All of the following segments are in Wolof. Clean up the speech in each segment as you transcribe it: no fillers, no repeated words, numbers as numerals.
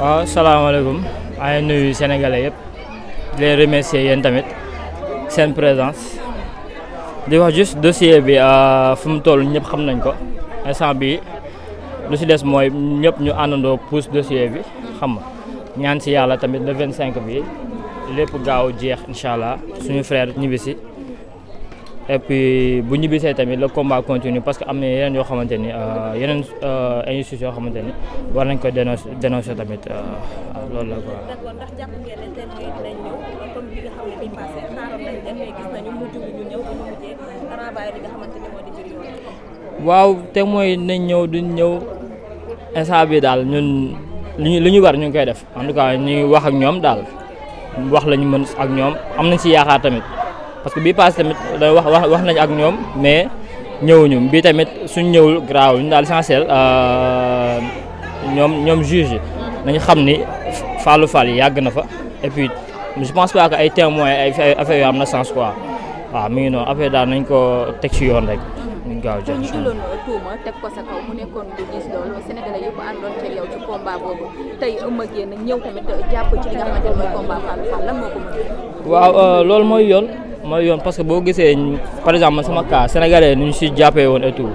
waaw salaamaaleykum maa ngi nuyu sénégalais yëpp di leen remercier yéen tamit seen présence di wax juste dossier bi fu mu toll ñëpp xam nañ ko instant bi lu si des mooy ñëpp ñu àndandoo pousse dossier bi xam nga ñaan si yàlla tamit le 25 bi lépp gaaw jeex incha allah suñu frère ñibbisi et puis bu ñibbisee tamit le combat continue parce que am na yeneen yoo xamante ni yeneen injustice yoo xamante ni war nañ ko dénoncer tamit loolu la quoi. d'accord ndax jàpp ngeen ne témoins yi dinañ ñëw comme bi nga xam ne bii passé xaaroon nañ leen mais gis nañu mujj bi ñu ñëw bu ñu mujjee renvoyé li nga xamante ni moo di jur yoon. waaw témoins yi dinañ ñëw duñ ñëw instant bi daal ñun li ñu war ñu ngi koy def en tout cas ñu ngi wax ak ñoom daal wax la ñu mën ak ñoom am nañ si yaakaar tamit. parce que bii passé tamit wax nañ ak ñoom mais ñëwuñu bii tamit suñ ñëwul graaw ñu daal essentiel ñoom juge nañu xam ni Fallou Fall yàgg na fa et puis je pense pas que ay témoins ay affaire yoo am na sens quoi waaw mi ngi noonu affaire daal nañ ko teg ci yoon rek ñu gaaw jël ñu jëloon tuuma teg ko sa kaw mu nekkoon lu diis loolu Sénégalais yëpp àndoon ci yow ci combat boobu tey ëmb yéen ñëw tamit jàpp ci li nga xamante ne mooy combat Fallou Fall lan moo ko mën. waaw loolu mooy yoon parce que boo gisee par exemple man sama cas sénégalais nu ñu si jàppee woon et tout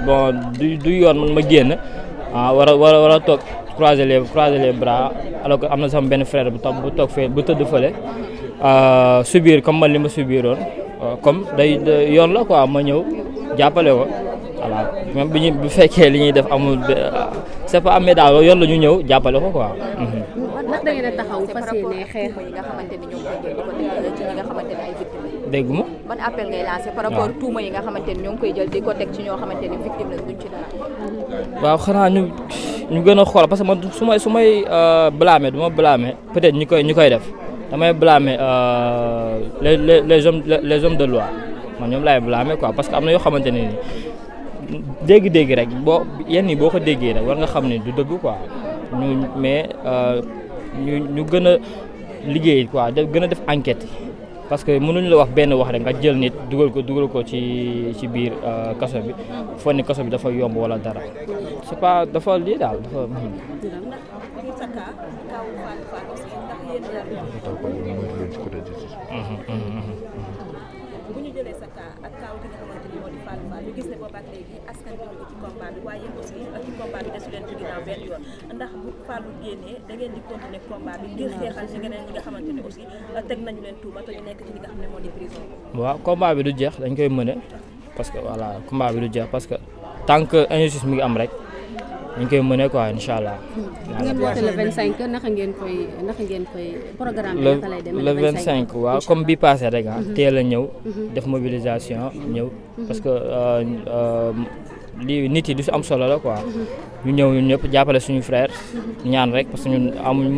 bon du yoon man ma génn war a toog croiser les bras alors que am na sama benn frère bu toog fee bu tëdd fële subir comme man li ma subiroon comme day yoon la quoi ma ñëw jàppale ko voilà même bu fekkee li ñuy def amul c'est pas amee daal yoon la ñu ñëw jàppale ko quoi. ndax da ngeen a taxaw fas yéene xeex yi nga xamante ni ñoom koy jël di ko teg ci ñi nga xamante ni ay victimes. dégg ma. ban appel ngay lancé par rapport tuuma yi nga xamante ni ñoo ngi koy jël di ko teg ci ñoo xamante ni victime la duñ ci dara. waaw xanaa ñu gën a xool parce que man su may blâmer du ma blâmer peut-être ñu koy def damay blâmer les hommes de loi man ñoom laay blâmer quoi parce que am na yoo xamante ne ni dégg-dégg rek yenn yi boo ko déggee rek war nga xam ne du dëgg quoi mais ñu gën a liggéey quoi gën a def enquête parce que mënuñu la wax benn wax rek nga jël nit dugal ko ci biir kaso bi foog ni kaso bi dafa yomb wala dara c'est pas dafa lii daal dafa. bu ñu jëlee sa cas ak kaaw ki nga xamante ni moo di Fallou Fall ñu gis ne boobaak léegi askan bi ñu ngi ci combat bi waaye yéen aussi ci combat bi desu leen ci ginnaaw benn yoon ndax bu Fallou génnee da ngeen di continuer combat bi ngir xeexal ci ñeneen ñi nga xamante ni aussi teg nañu leen tuuma te ñu nekk ci li nga xam ne moo di prison. waaw combat bi du jeex dañ koy mëne parce que voilà combat bi du jeex parce que tant que injustice mi ngi am rek dañ koy mëne quoi incha allah. ngeen woote le 25 naka ngeen koy programme bi naka lay demee le 25 waaw comme bi passé rek teel a ñëw def mobilisation ñëw parce que lii nit yi du si am solo la quoi ñu ñëw ñun ñëpp jàppale suñu frère ñaan rek parce que ñun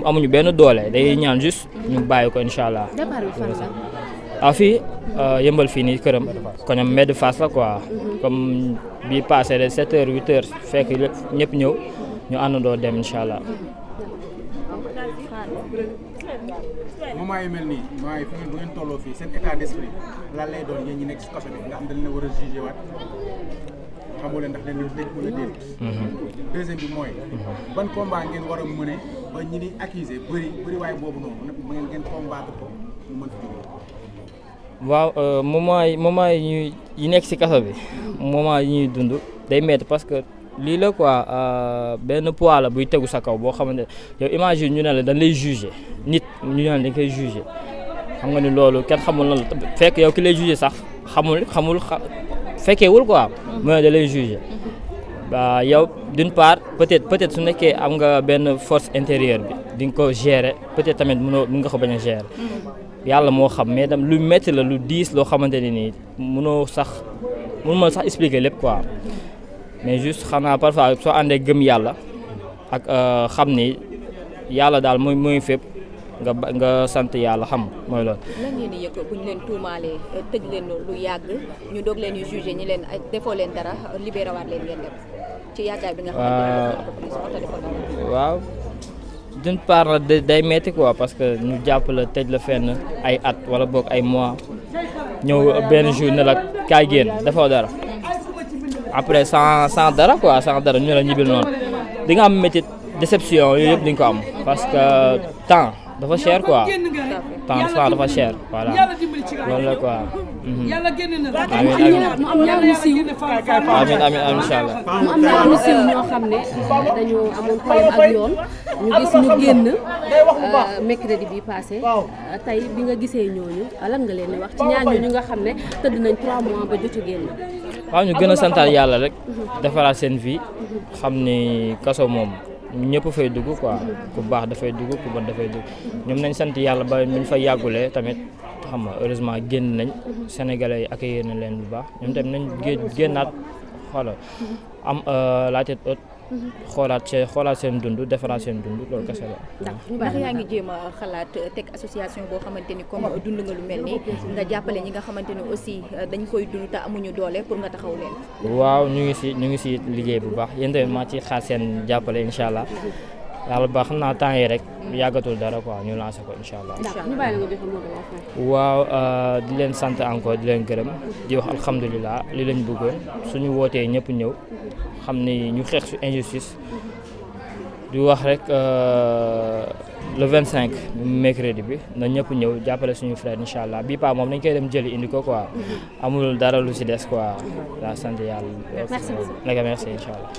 amuñu benn doole day ñaan juste ñu bàyyi ko incha allah. départ bi fan la. fii yëmbal fii nii këram koñam mbedd face la quoi comme bi passé de 7 heures 8 heures fekk ñëpp ñëw ñu àndandoo dem incha allah. moment yu mel nii moment yi bu ngeen tolloo fii seen état d'esprit lan lay doon yéen ñi nekk si kaso bi nga xam dañ leen war a jugé waat xamoo leen ndax leen leen dégg wala déet. deuxième bi mooy ban combat ngeen war a mëne ba ñi di accusé bëri waaye boobu noonu ngeen combattre ko mu mën fi jógee. waaw moment yi nekk ci kaso bi moment yi ñuy dund day métti parce que lii la quoi benn poids la buy tegu sa kaw boo xamante yow imagine ñu ne la dañ lay juger nit ñu ne la dañ koy juger xam nga ni loolu kenn xamul na la fekk yow ki lay juger sax xamul fekkeewul quoi mooy da lay juger yow d'une part peut-être su nekkee am nga benn force intérieure bi di nga ko gérer peut-être tamit mën nga ko bañ a gérer yàlla moo xam mais tam lu métti la lu diis loo xamante ne nii mënoo sax expliquer lépp quoi mais juste xanaa parfois soo àndee gëm yàlla ak xam ni yàlla daal mooy fépp nga sant yàlla xam mooy loolu. lan ngeen di yëg bu ñu leen tuumaalee tëj leen lu yàgg ñu doog leen yu jugé ñi leen defoo leen dara libéré waat leen ngeen dem ci yàggaay bi nga xamante ne waaw d'une part nag day metti quoi parce que ñu jàpp la tëj la fenn ay at wala boog ay mois ñëw benn jour ne la kaay génn defoo dara après sans dara quoi sans dara ñu la ñibbil noonu di nga am métti déception yooyu yëpp di nga ko am. parce que temps dafa cher quoi temps dafa cher voilà loolu la quoi. mu am ñaar ñu siiw amiin incha allah. mu am ñaar ñu siiw ñoo xam ne dañu amoon problème ak yoon ñu gis ñu génn mercredi bi passé tey bi nga gisee ñooñu lan nga leen di wax ci ñaar ñooñu nga xam ne tëdd nañ 3 mois ba jotu génn. waaw ñu gën a santaat yàlla rek defaraat seen vie xam ni kaso moom ñëpp fay dugg quoi ku baax dafay dugg ku bon dafay dugg ñoom nañ sant yàlla ba ñu fa yàggulee tamit xam nga heureusement génn nañ sénégalais yi accueillir na leen bu baax ñoom tamit nañ génnaat xoolal am la tête haute xoolaat seen dund defaraat seen dund loolu kese la. ndax yaa ngi jéem a xalaat teg association boo xamante ni comme dund nga lu mel nii nga jàppale ñi nga xamante ni aussi dañ koy dund te amuñu doole pour nga taxaw leen. waaw ñu ngi si liggéey bu baax yéen tamit maa ci xaar seen jàppale incha allah yàlla ba xam naa temps yi rek yàggatul dara quoi ñu lancé ko incha allah. waaw di leen sant encore di leen gërëm di wax alhamdulilah li lañ bëggoon suñu wootee ñëpp ñëw xam ni ñu xeex su injustice di wax rek le 25 mercredi bi na ñëpp ñëw jàppale suñu frère incha allah bii pa moom dañ koy dem jëli indi ko quoi amul dara lu si des quoi daa sant yàlla. merci beaucoup. merci incha allah.